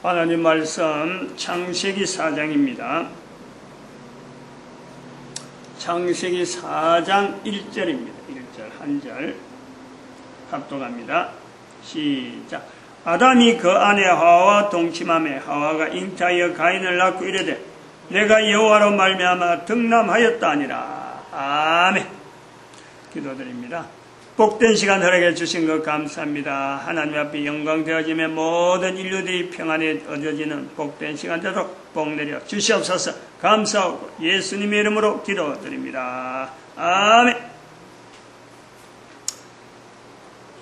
하나님 말씀 창세기 4장입니다. 창세기 4장 1절입니다. 1절 한 절 합독합니다. 시작. 아담이 그 아내 하와와 동침하매 하와가 잉태하여 가인을 낳고 이르되 내가 여호와로 말미암아 득남하였다 하니라. 아멘. 기도드립니다. 복된 시간 허락해 주신 것 감사합니다. 하나님 앞에 영광 되어지며 모든 인류들이 평안에 얻어지는 복된 시간 되도록 복 내려 주시옵소서. 감사하고 예수님의 이름으로 기도드립니다. 아멘.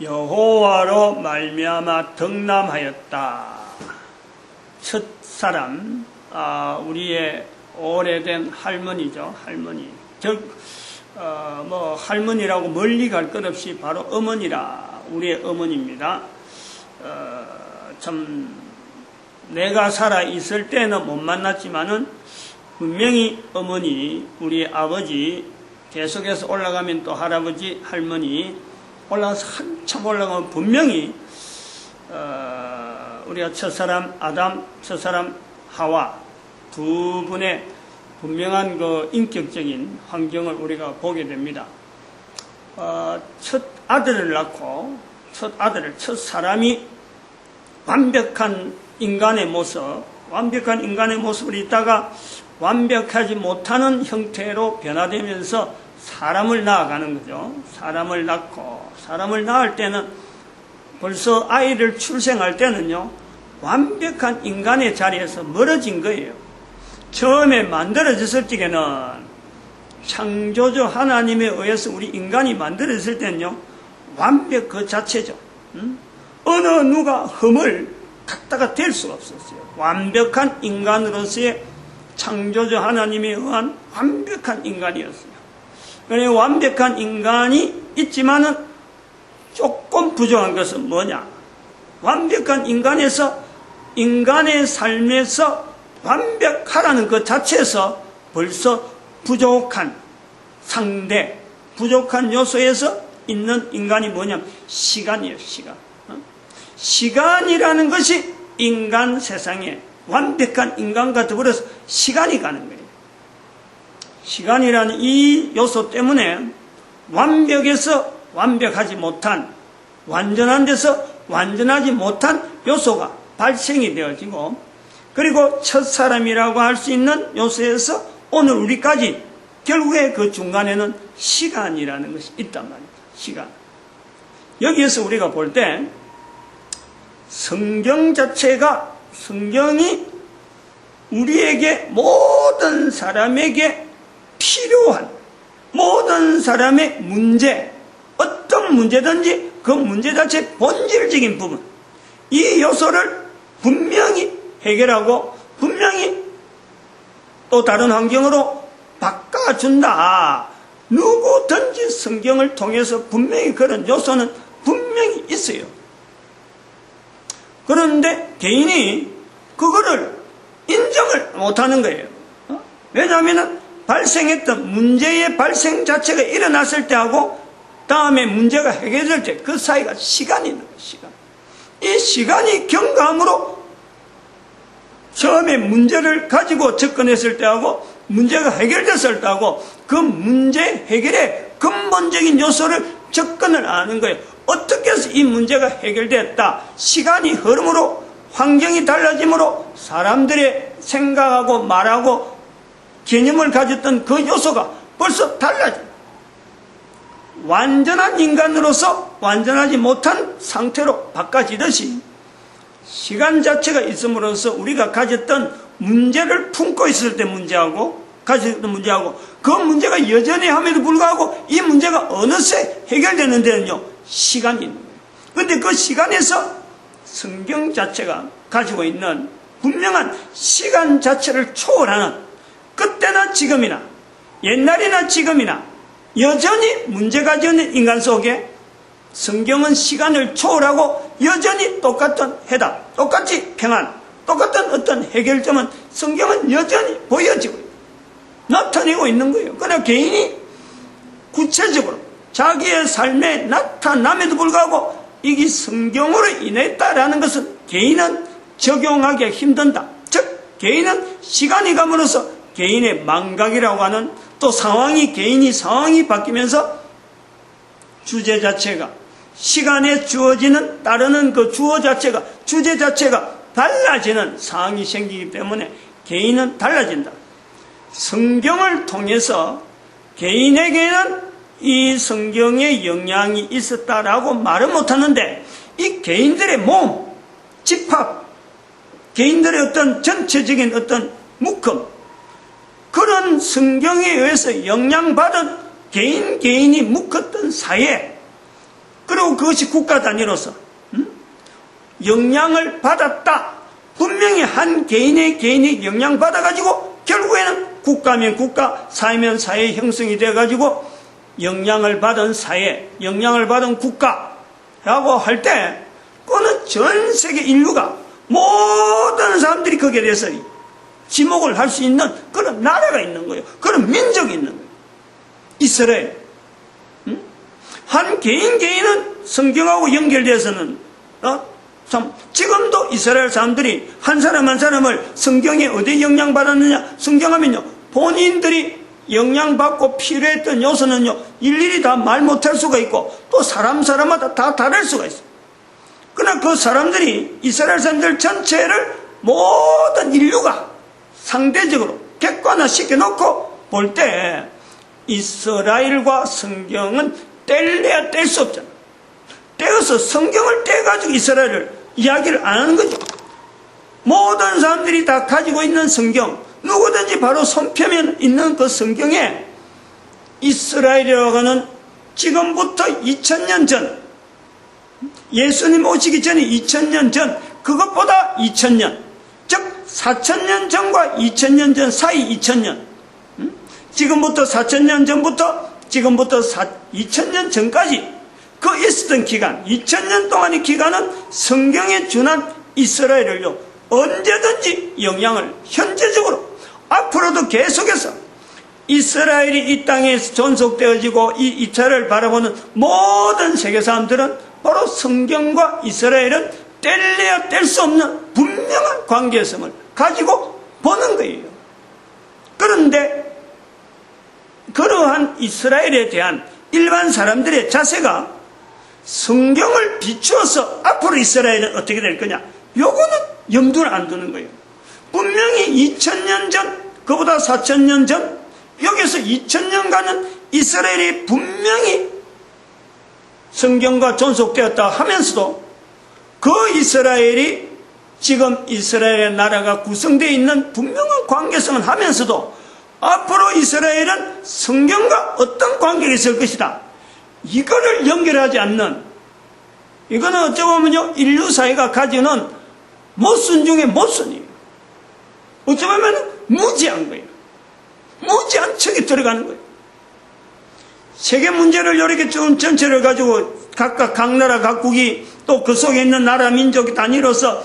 여호와로 말미암아 득남하였다. 첫 사람, 우리의 오래된 할머니죠. 할머니. 할머니라고 멀리 갈 것 없이 바로 어머니라, 우리의 어머니입니다. 참, 내가 살아 있을 때는 못 만났지만은, 분명히 어머니, 우리 아버지, 계속해서 올라가면 또 할아버지, 할머니, 올라가서 한참 올라가면 분명히, 우리가 첫사람 아담, 첫사람 하와, 두 분의 분명한 그 인격적인 환경을 우리가 보게 됩니다. 첫 아들을 낳고, 첫 사람이 완벽한 인간의 모습을 있다가 완벽하지 못하는 형태로 변화되면서 사람을 낳아가는 거죠. 사람을 낳고, 사람을 낳을 때는 벌써 아이를 출생할 때는요, 완벽한 인간의 자리에서 멀어진 거예요. 처음에 만들어졌을 적에는 창조주 하나님에 의해서 우리 인간이 만들어졌을 때는요, 완벽 그 자체죠. 어느 누가 흠을 갖다가 댈 수가 없었어요. 완벽한 인간으로서의 창조주 하나님에 의한 완벽한 인간이었어요. 그래, 완벽한 인간이 있지만은 조금 부족한 것은 뭐냐? 완벽한 인간에서, 인간의 삶에서 완벽하라는 것 자체에서 벌써 부족한 상대, 부족한 요소에서 있는 인간이 뭐냐면 시간이에요. 시간. 시간이라는 것이 인간 세상에 완벽한 인간과 더불어서 시간이 가는 거예요. 시간이라는 이 요소 때문에 완벽에서 완벽하지 못한, 완전한 데서 완전하지 못한 요소가 발생이 되어지고, 그리고 첫사람이라고 할 수 있는 요소에서 오늘 우리까지 결국에 그 중간에는 시간이라는 것이 있단 말입니다. 시간. 여기에서 우리가 볼 때 성경이 우리에게 모든 사람에게 필요한 모든 사람의 문제, 어떤 문제든지 그 문제 자체의 본질적인 부분, 이 요소를 분명히 해결하고 분명히 또 다른 환경으로 바꿔준다. 누구든지 성경을 통해서 분명히 그런 요소는 분명히 있어요. 그런데 개인이 그거를 인정을 못하는 거예요. 왜냐하면 발생했던 문제의 발생 자체가 일어났을 때하고 다음에 문제가 해결될 때 그 사이가 시간이 있는 거예요. 시간. 이 시간이 경감으로 처음에 문제를 가지고 접근했을 때하고 문제가 해결됐을 때하고 그 문제 해결의 근본적인 요소를 접근을 하는 거예요. 어떻게 해서 이 문제가 해결됐다. 시간이 흐름으로 환경이 달라짐으로 사람들의 생각하고 말하고 개념을 가졌던 그 요소가 벌써 달라져. 완전한 인간으로서 완전하지 못한 상태로 바꿔지듯이 시간 자체가 있음으로써 우리가 가졌던 문제를 품고 있을 때 가졌던 문제하고 그 문제가 여전히 함에도 불구하고 이 문제가 어느새 해결되는 데는요, 시간이 있는 거예요. 그런데 그 시간에서 성경 자체가 가지고 있는 분명한 시간 자체를 초월하는, 그때나 지금이나 옛날이나 지금이나 여전히 문제가 있는 인간 속에 성경은 시간을 초월하고 여전히 똑같은 해답, 똑같이 평안, 똑같은 어떤 해결점은 성경은 여전히 보여지고 있고 나타내고 있는 거예요. 그러나 개인이 구체적으로 자기의 삶에 나타남에도 불구하고 이게 성경으로 인했다라는 것은 개인은 적용하기 힘든다. 즉 개인은 시간이 감으로써 개인의 망각이라고 하는 또 개인이 상황이 바뀌면서 주제 자체가 시간에 주어지는 따르는 그 주제 자체가 달라지는 상황이 생기기 때문에 개인은 달라진다. 성경을 통해서 개인에게는 이 성경의 영향이 있었다라고 말은 못하는데 이 개인들의 몸, 집합, 개인들의 어떤 전체적인 어떤 묶음, 그런 성경에 의해서 영향받은 개인이 묶었던 사회, 그리고 그것이 국가 단위로서 영향을 받았다. 분명히 한 개인이 영향받아가지고 결국에는 국가면 국가, 사회면 사회 형성이 돼가지고 영향을 받은 사회, 영향을 받은 국가라고 할 때 그거는 전 세계 인류가 모든 사람들이 거기에 대해서 지목을 할 수 있는 그런 나라가 있는 거예요. 그런 민족이 있는 거예요. 이스라엘. 한 개인은 성경하고 연결돼서는 참 지금도 이스라엘 사람들이 한 사람 한 사람을 성경에 어디에 영향받았느냐, 성경하면요 본인들이 영향받고 필요했던 요소는요 일일이 다 말 못할 수가 있고 또 사람마다 다 다를 수가 있어요. 그러나 그 사람들이 이스라엘 사람들 전체를 모든 인류가 상대적으로 객관화시켜 놓고 볼 때 이스라엘과 성경은 뗄래야 뗄 수 없잖아. 떼어서 성경을 떼가지고 이스라엘을 이야기를 안 하는 거죠. 모든 사람들이 다 가지고 있는 성경, 누구든지 바로 손펴면 있는 그 성경에 이스라엘이라고 하는 지금부터 2000년 전, 예수님 오시기 전에 2000년 전, 그것보다 2000년, 즉 4000년 전과 2000년 전 사이 2000년, 지금부터 4000년 전부터 지금부터 2000년 전까지 그 있었던 기간, 2000년 동안의 기간은 성경에 준한 이스라엘을요 언제든지 영향을 현재적으로 앞으로도 계속해서 이스라엘이 이 땅에 존속되어지고 이 이스라엘을 바라보는 모든 세계 사람들은 바로 성경과 이스라엘은 뗄래야 뗄 수 없는 분명한 관계성을 가지고 보는 거예요. 그런데 그러한 이스라엘에 대한 일반 사람들의 자세가 성경을 비추어서 앞으로 이스라엘은 어떻게 될 거냐, 요거는 염두를 안 두는 거예요. 분명히 2000년 전, 그보다 4000년 전, 여기서 2000년간은 이스라엘이 분명히 성경과 존속되었다 하면서도 그 이스라엘이 지금 이스라엘의 나라가 구성되어 있는 분명한 관계성을 하면서도 앞으로 이스라엘은 성경과 어떤 관계가 있을 것이다, 이거를 연결하지 않는, 이거는 어찌 보면요 인류 사회가 가지는 모순 중에 모순이에요. 어찌 보면 무지한 거예요. 무지한 척이 들어가는 거예요. 세계 문제를 이렇게 좀 전체를 가지고 각각 각 나라 각국이 또 그 속에 있는 나라 민족 단위로서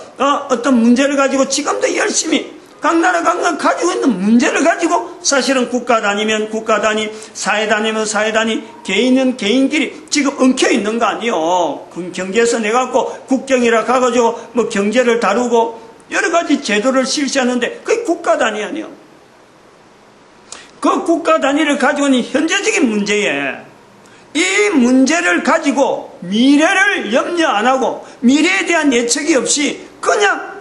어떤 문제를 가지고 지금도 열심히 각 나라 가지고 있는 문제를 가지고 사실은 국가 단위면 국가 단위, 사회 단위면 사회 단위, 개인은 개인끼리 지금 엉켜 있는 거 아니에요. 경제에서 내갖고 국경이라 가가지고 뭐 경제를 다루고 여러 가지 제도를 실시하는데 그게 국가 단위 아니에요. 그 국가 단위를 가지고 있는 현재적인 문제에 이 문제를 가지고 미래를 염려 안 하고 미래에 대한 예측이 없이 그냥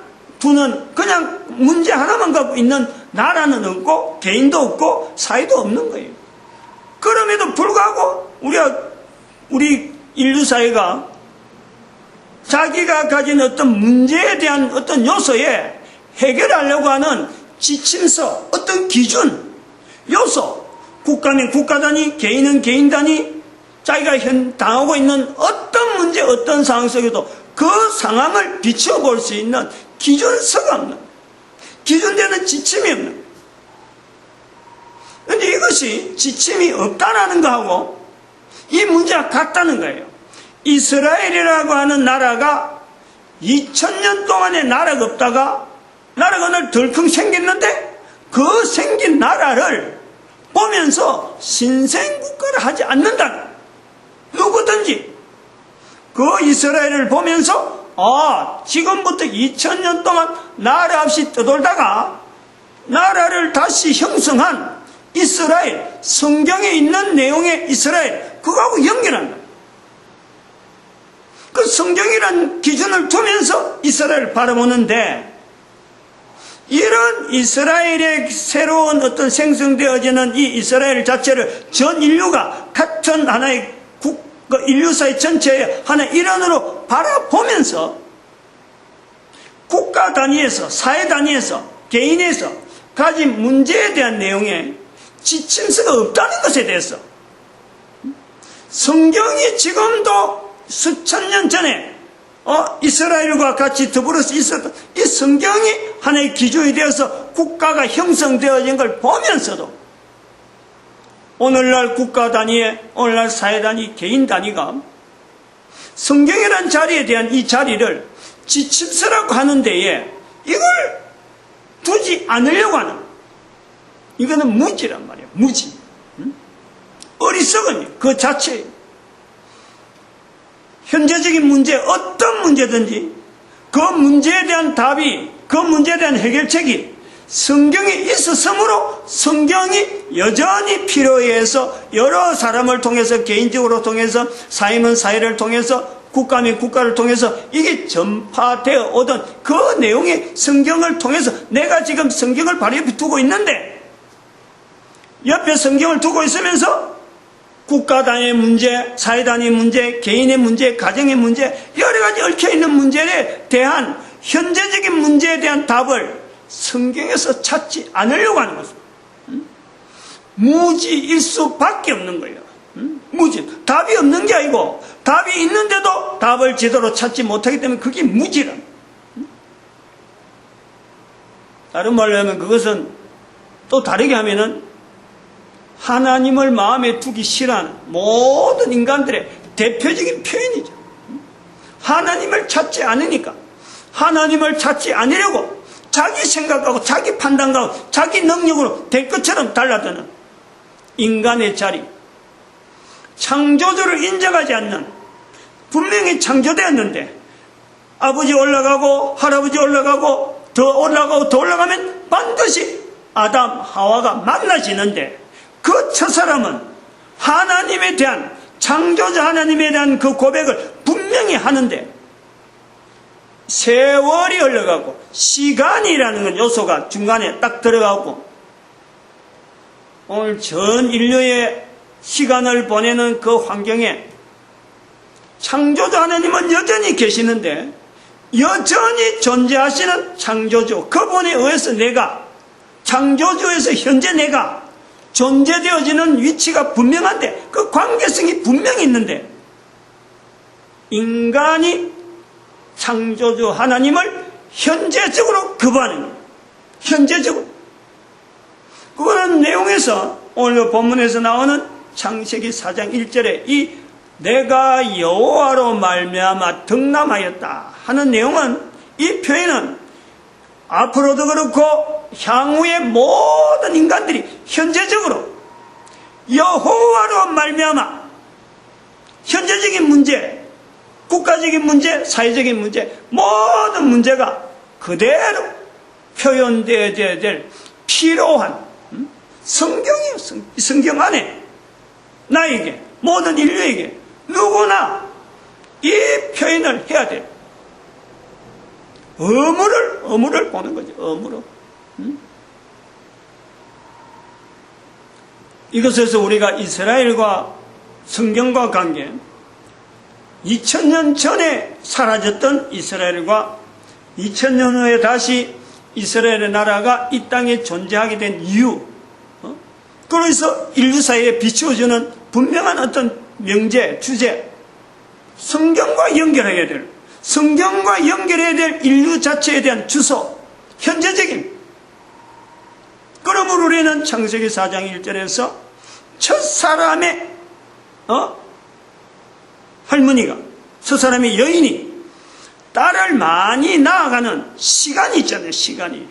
문제 하나만 갖고 있는 나라는 없고 개인도 없고 사회도 없는 거예요. 그럼에도 불구하고 우리 인류 사회가 자기가 가진 어떤 문제에 대한 어떤 요소에 해결하려고 하는 지침서, 어떤 기준, 요소, 국가는 국가 단위, 개인은 개인 단위, 자기가 당하고 있는 어떤 문제, 어떤 상황 속에도 그 상황을 비춰볼 수 있는 기준서가 없는, 기준되는 지침이 없는. 그런데 이것이 지침이 없다라는 거하고 이 문제가 같다는 거예요. 이스라엘이라고 하는 나라가 2000년 동안에 나라가 없다가 나라가 오늘 덜컹 생겼는데 그 생긴 나라를 보면서 신생국가를 하지 않는다. 누구든지 그 이스라엘을 보면서 지금부터 2000년 동안 나라 없이 떠돌다가 나라를 다시 형성한 이스라엘, 성경에 있는 내용의 이스라엘, 그거하고 연결한다. 그 성경이란 기준을 두면서 이스라엘을 바라보는데, 이런 이스라엘의 새로운 어떤 생성되어지는 이 이스라엘 자체를 전 인류가 같은 하나의 인류사의 전체의 하나의 일원으로 바라보면서 국가 단위에서, 사회 단위에서, 개인에서 가진 문제에 대한 내용에 지침서가 없다는 것에 대해서 성경이 지금도 수천 년 전에 이스라엘과 같이 더불어서 있었던 이 성경이 하나의 기준이 되어서 국가가 형성되어진 걸 보면서도 오늘날 국가 단위에, 오늘날 사회 단위, 개인 단위가 성경이라는 자리에 대한 이 자리를 지침서라고 하는 데에 이걸 두지 않으려고 하는, 이거는 무지란 말이에요. 무지. 어리석은 그 자체예요. 현재적인 문제, 어떤 문제든지 그 문제에 대한 답이, 그 문제에 대한 해결책이 성경이 있었으므로 성경이 여전히 필요해서 여러 사람을 통해서, 개인적으로 통해서, 사회면 사회를 통해서, 국가면 국가를 통해서 이게 전파되어 오던 그 내용이 성경을 통해서 내가 지금 성경을 바로 옆에 두고 있는데, 옆에 성경을 두고 있으면서 국가 단위의 문제, 사회 단위의 문제, 개인의 문제, 가정의 문제, 여러 가지 얽혀있는 문제에 대한 현재적인 문제에 대한 답을 성경에서 찾지 않으려고 하는 것입니다. 무지일 수밖에 없는 거예요. 무지. 답이 없는 게 아니고 답이 있는데도 답을 제대로 찾지 못하기 때문에 그게 무지란. 다른 말로 하면 그것은 또 다르게 하면은 하나님을 마음에 두기 싫어하는 모든 인간들의 대표적인 표현이죠. 하나님을 찾지 않으니까, 하나님을 찾지 않으려고 자기 생각하고 자기 판단하고 자기 능력으로 될 것처럼 달라드는 인간의 자리, 창조주를 인정하지 않는, 분명히 창조되었는데 아버지 올라가고 할아버지 올라가고 더 올라가고 더 올라가면 반드시 아담 하와가 만나지는데, 그 첫사람은 하나님에 대한, 창조자 하나님에 대한 그 고백을 분명히 하는데 세월이 흘러가고 시간이라는 요소가 중간에 딱 들어가고 오늘 전 인류의 시간을 보내는 그 환경에 창조자 하나님은 여전히 계시는데, 여전히 존재하시는 창조주, 그분에 의해서 내가, 창조주에서 현재 내가 존재되어지는 위치가 분명한데, 그 관계성이 분명히 있는데, 인간이 창조주 하나님을 현재적으로 거부하는 거예요. 현재적으로. 그거는 내용에서 오늘 본문에서 나오는 창세기 4장 1절에 이 내가 여호와로 말미암아 득남하였다 하는 내용은, 이 표현은 앞으로도 그렇고 향후의 모든 인간들이 현재적으로 여호와로 말미암아 현재적인 문제, 국가적인 문제, 사회적인 문제, 모든 문제가 그대로 표현되어야 될 필요한 성경이에요. 성경 안에 나에게, 모든 인류에게 누구나 이 표현을 해야 돼요. 의무를 보는 거죠. 의무로. 이것에서 우리가 이스라엘과 성경과 관계, 2000년 전에 사라졌던 이스라엘과 2000년 후에 다시 이스라엘의 나라가 이 땅에 존재하게 된 이유, 그래서 인류 사회에 비추어주는 분명한 어떤 명제, 주제, 성경과 연결해야 될, 성경과 연결해야 될 인류 자체에 대한 주소, 현재적인. 그러므로 우리는 창세기 4장 1절에서 첫사람의 할머니가, 첫사람의 여인이 딸을 많이 낳아가는 시간이 있잖아요. 시간이.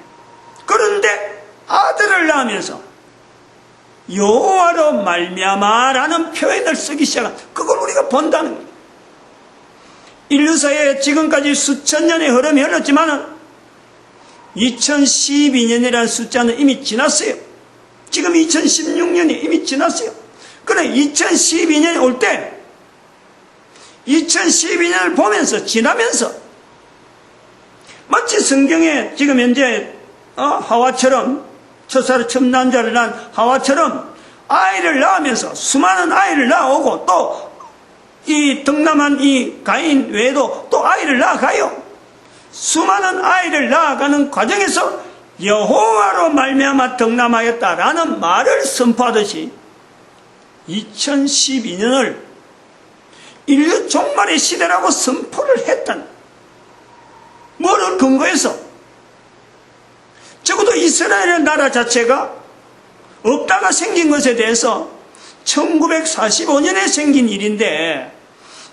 그런데 아들을 낳으면서 여호와로 말미암아라는 표현을 쓰기 시작한, 그걸 우리가 본다는 거예요. 인류사에 지금까지 수천 년의 흐름이 흘렀지만은 2012년이라는 숫자는 이미 지났어요. 지금 2016년이 이미 지났어요. 그래 2012년이 올 때 2012년을 보면서 지나면서 마치 성경에 지금 현재 하와처럼 첫사로 첨남자를 낳은 하와처럼 아이를 낳으면서 수많은 아이를 낳아오고 또 이 덕남한 이 가인 외에도 또 아이를 낳아가요. 수많은 아이를 낳아가는 과정에서 여호와로 말미암아 덕남하였다라는 말을 선포하듯이 2012년을 인류 종말의 시대라고 선포를 했던 뭐를 근거해서 적어도 이스라엘의 나라 자체가 없다가 생긴 것에 대해서 1945년에 생긴 일인데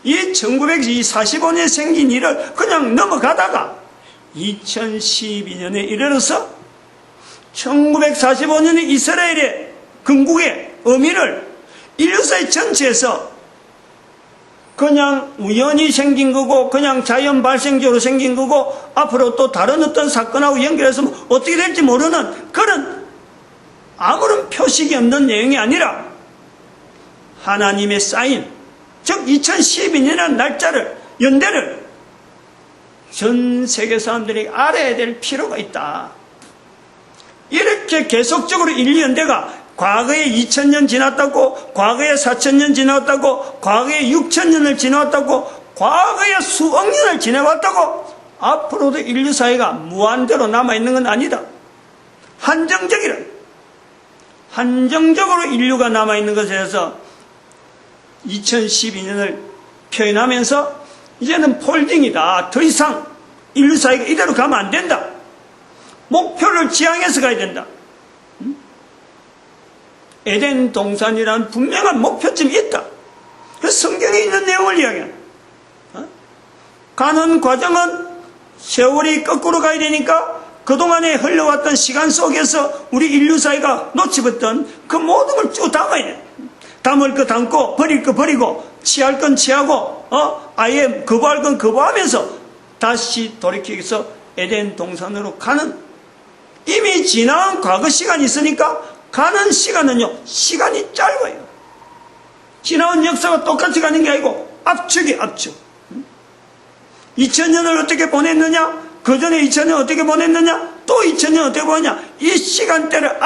이 1945년에 생긴 일을 그냥 넘어가다가 2012년에 이르러서 1945년에 이스라엘의 건국의 의미를 인류사의 전체에서 그냥 우연히 생긴 거고 그냥 자연 발생적으로 생긴 거고 앞으로 또 다른 어떤 사건하고 연결해서 어떻게 될지 모르는 그런 아무런 표식이 없는 내용이 아니라 하나님의 사인, 즉 2012년이라는 날짜를 연대를 전 세계 사람들이 알아야 될 필요가 있다. 이렇게 계속적으로 인류 연대가 과거에 2000년 지났다고, 과거에 4000년 지났다고, 과거에 6000년을 지나왔다고, 과거에 수억 년을 지내왔다고 앞으로도 인류 사회가 무한대로 남아있는 건 아니다. 한정적으로 인류가 남아있는 것에 대해서 2012년을 표현하면서 이제는 폴딩이다. 더 이상 인류 사회가 이대로 가면 안 된다. 목표를 지향해서 가야 된다. 에덴 동산이라는 분명한 목표점이 있다. 그래서 성경에 있는 내용을 이야기한다. 가는 과정은 세월이 거꾸로 가야 되니까 그동안에 흘러왔던 시간 속에서 우리 인류 사회가 놓치었던 그 모든 걸 쭉 담아야 돼. 담을 거 담고 버릴 거 버리고 취할 건 취하고 아예 거부할 건 거부하면서 다시 돌이켜서 에덴 동산으로 가는 이미 지난 과거 시간이 있으니까 가는 시간은요 시간이 짧아요. 지나온 역사가 똑같이 가는 게 아니고 압축이 압축. 2000년을 어떻게 보냈느냐, 그 전에 2000년 어떻게 보냈느냐, 또 2000년 어떻게 보냈냐, 이 시간대를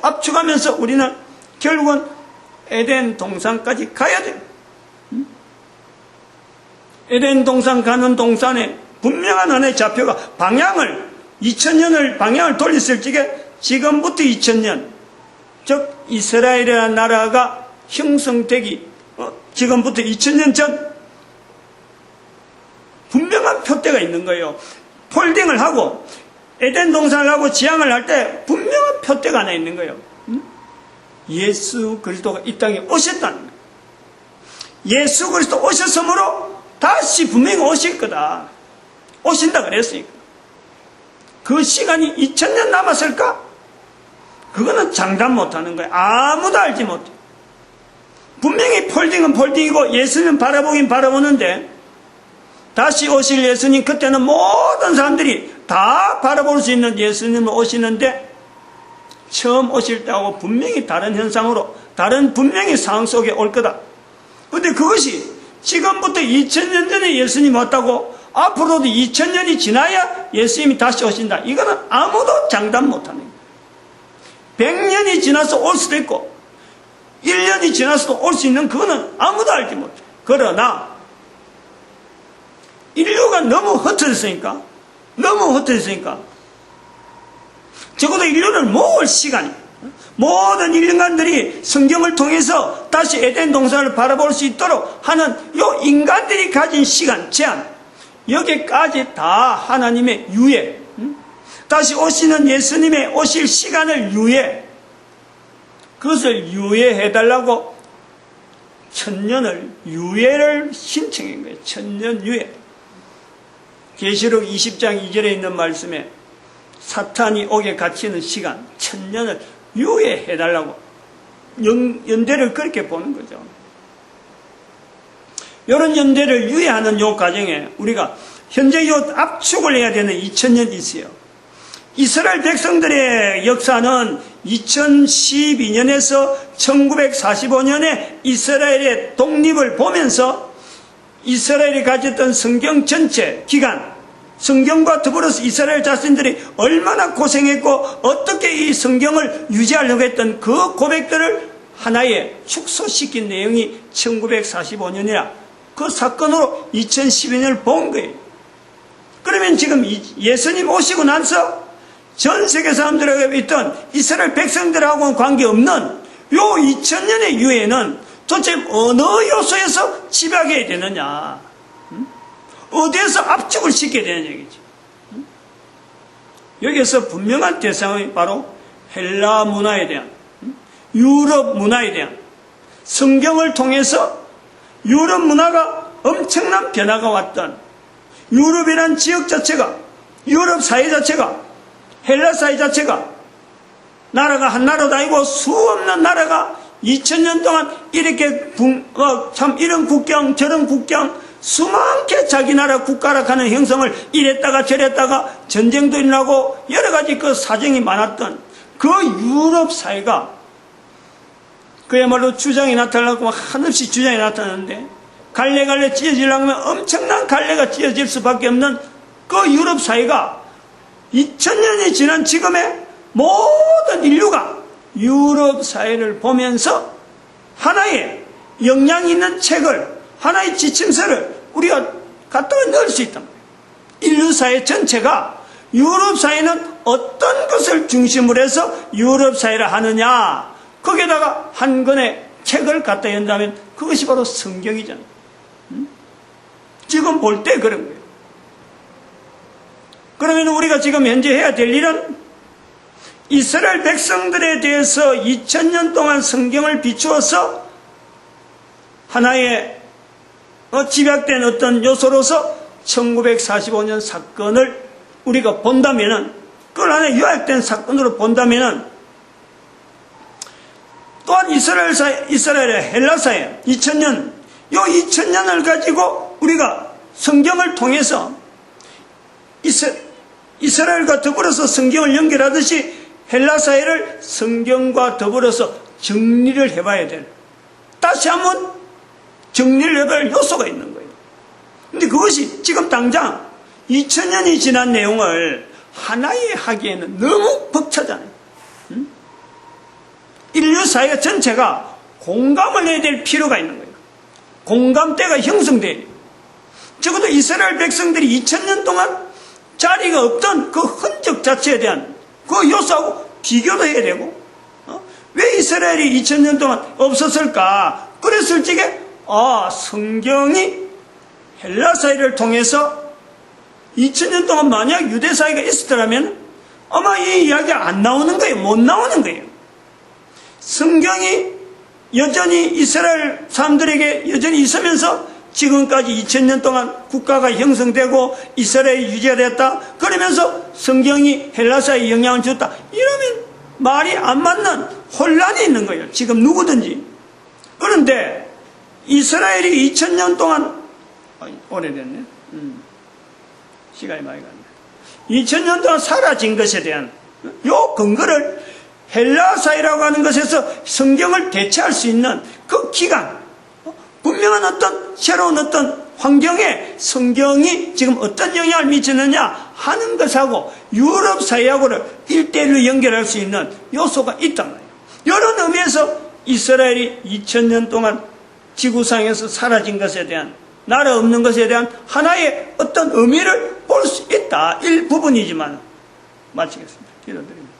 압축하면서 우리는 결국은 에덴 동산까지 가야 돼요. 에덴 동산 가는 동산에 분명한 하나의 좌표가 방향을 2000년을 방향을 돌렸을 적에 지금부터 2000년, 즉 이스라엘이라는 나라가 형성되기 지금부터 2000년 전 분명한 표대가 있는 거예요. 폴딩을 하고 에덴 동산을 하고 지향을 할 때 분명한 표대가 하나 있는 거예요. 예수 그리스도가 이 땅에 오셨다는 거예요. 예수 그리스도 오셨으므로 다시 분명히 오실 거다. 오신다 그랬으니까. 그 시간이 2000년 남았을까? 그거는 장담 못하는 거예요. 아무도 알지 못해. 분명히 폴딩은 폴딩이고 예수님 바라보긴 바라보는데 다시 오실 예수님, 그때는 모든 사람들이 다 바라볼 수 있는 예수님을 오시는데 처음 오실 때하고 분명히 다른 현상으로 다른 분명히 상황 속에 올 거다. 그런데 그것이 지금부터 2000년 전에 예수님 왔다고 앞으로도 2000년이 지나야 예수님이 다시 오신다. 이거는 아무도 장담 못하는 거예요. 100년이 지나서 올 수도 있고 1년이 지나서도 올 수 있는 그거는 아무도 알지 못해. 그러나 인류가 너무 흩어졌으니까 적어도 인류를 모을 시간이, 모든 인간들이 성경을 통해서 다시 에덴 동산을 바라볼 수 있도록 하는 요 인간들이 가진 시간 제한, 여기까지 다 하나님의 유예, 다시 오시는 예수님의 오실 시간을 유예, 그것을 유예해달라고 천년을 유예를 신청한 거예요. 천년 유예. 계시록 20장 2절에 있는 말씀에 사탄이 옥에 갇히는 시간 천년을 유예해달라고 연대를 그렇게 보는 거죠. 이런 연대를 유예하는 요 과정에 우리가 현재 요 압축을 해야 되는 2000년이 있어요. 이스라엘 백성들의 역사는 2012년에서 1945년에 이스라엘의 독립을 보면서 이스라엘이 가졌던 성경 전체 기간, 성경과 더불어서 이스라엘 자신들이 얼마나 고생했고 어떻게 이 성경을 유지하려고 했던 그 고백들을 하나에 축소시킨 내용이 1945년이라 그 사건으로 2012년을 본 거예요. 그러면 지금 예수님 오시고 나서 전 세계 사람들에게 있던 이스라엘 백성들하고는 관계없는 요 2000년의 유해는 도대체 어느 요소에서 집약해야 되느냐, 어디에서 압축을 시켜야 되는 얘기지. 여기에서 분명한 대상이 바로 헬라 문화에 대한, 유럽 문화에 대한, 성경을 통해서 유럽 문화가 엄청난 변화가 왔던 유럽이라는 지역 자체가, 유럽 사회 자체가, 헬라 사회 자체가 나라가 한 나라도 아니고 수없는 나라가 2000년 동안 이렇게 참 이런 국경 저런 국경 수많게 자기 나라 국가라 하는 형성을 이랬다가 저랬다가 전쟁도 일어나고 여러 가지 그 사정이 많았던 그 유럽 사회가 그야말로 주장이 나타나고 한없이 주장이 나타나는데 갈래갈래 찢어지려면 엄청난 갈래가 찢어질 수밖에 없는 그 유럽 사회가 2000년이 지난 지금의 모든 인류가 유럽 사회를 보면서 하나의 영향 있는 책을, 하나의 지침서를 우리가 갖다가 넣을 수 있단 말이에요. 인류 사회 전체가 유럽 사회는 어떤 것을 중심으로 해서 유럽 사회를 하느냐, 거기에다가 한 권의 책을 갖다 연다면 그것이 바로 성경이잖아요. 지금 볼 때 그런 거예요. 그러면 우리가 지금 현재 해야 될 일은 이스라엘 백성들에 대해서 2000년 동안 성경을 비추어서 하나의 집약된 어떤 요소로서 1945년 사건을 우리가 본다면은, 그걸 안에 요약된 사건으로 본다면은, 또한 이스라엘의 헬라사에 2000년, 요 2000년을 가지고 우리가 성경을 통해서 이스라엘과 더불어서 성경을 연결하듯이 헬라 사회를 성경과 더불어서 정리를 해봐야 될, 다시 한번 정리를 해봐야 할 요소가 있는 거예요. 근데 그것이 지금 당장 2000년이 지난 내용을 하나에 하기에는 너무 벅차잖아요. 인류 사회 전체가 공감을 해야 될 필요가 있는 거예요. 공감대가 형성돼야 돼요. 적어도 이스라엘 백성들이 2000년 동안 자리가 없던 그 흔적 자체에 대한 그 요소하고 비교도 해야 되고, 왜 이스라엘이 2000년 동안 없었을까? 그랬을 적에 성경이 헬라 사회를 통해서 2000년 동안 만약 유대 사회가 있었더라면 아마 이 이야기가 안 나오는 거예요. 못 나오는 거예요. 성경이 여전히 이스라엘 사람들에게 여전히 있으면서 지금까지 2000년 동안 국가가 형성되고 이스라엘이 유지가 됐다. 그러면서 성경이 헬라사에 영향을 줬다. 이러면 말이 안 맞는 혼란이 있는 거예요. 지금 누구든지. 그런데 이스라엘이 2000년 동안 오래됐네. 시간이 많이 갔네. 2000년 동안 사라진 것에 대한 요 근거를 헬라사회라고 하는 것에서 성경을 대체할 수 있는 그 기간, 분명한 어떤 새로운 어떤 환경에 성경이 지금 어떤 영향을 미치느냐 하는 것하고 유럽 사회하고를 1대1로 연결할 수 있는 요소가 있단 말이에요. 이런 의미에서 이스라엘이 2000년 동안 지구상에서 사라진 것에 대한, 나라 없는 것에 대한 하나의 어떤 의미를 볼 수 있다. 일부분이지만 마치겠습니다. 기도드립니다.